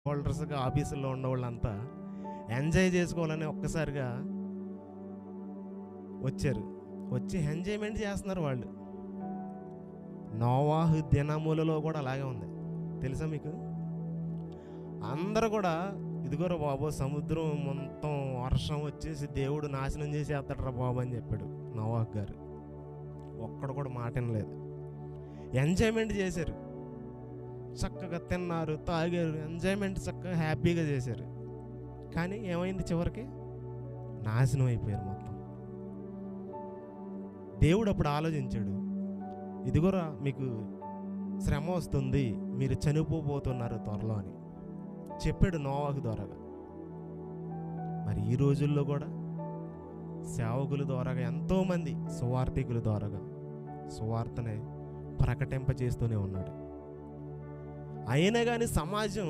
హోల్డర్స్గా ఆఫీసుల్లో ఉన్న వాళ్ళంతా ఎంజాయ్ చేసుకోవాలని ఒక్కసారిగా వచ్చారు. వచ్చి ఎంజాయ్మెంట్ చేస్తున్నారు వాళ్ళు. నోవాహు దినములలో కూడా అలాగే ఉంది, తెలుసా మీకు? అందరూ కూడా ఇదిగోరా బాబు, సముద్రం మొత్తం వర్షం వచ్చేసి దేవుడు నాశనం చేసేస్తాడరా బాబు అని చెప్పాడు నోవాహు గారు. ఒక్కడు కూడా మాట వినలేదు. ఎంజాయ్మెంట్ చేశారు, చక్కగా తిన్నారు, తాగారు, ఎంజాయ్మెంట్ చక్కగా హ్యాపీగా చేశారు. కానీ ఏమైంది? చివరికి నాశనం అయిపోయారు మొత్తం. దేవుడు అప్పుడు ఆలోచించాడు, ఇదిగోరా మీకు శ్రమ వస్తుంది, మీరు చనిపోబోతున్నారు త్వరలో అని చెప్పాడు నోవాహు ద్వారాగా. మరి ఈ రోజుల్లో కూడా సేవకుల ద్వారాగా ఎంతోమంది సువార్థికుల ద్వారాగా సువార్తనే ప్రకటింపచేస్తూనే ఉన్నాడు. అయినా కానీ సమాజం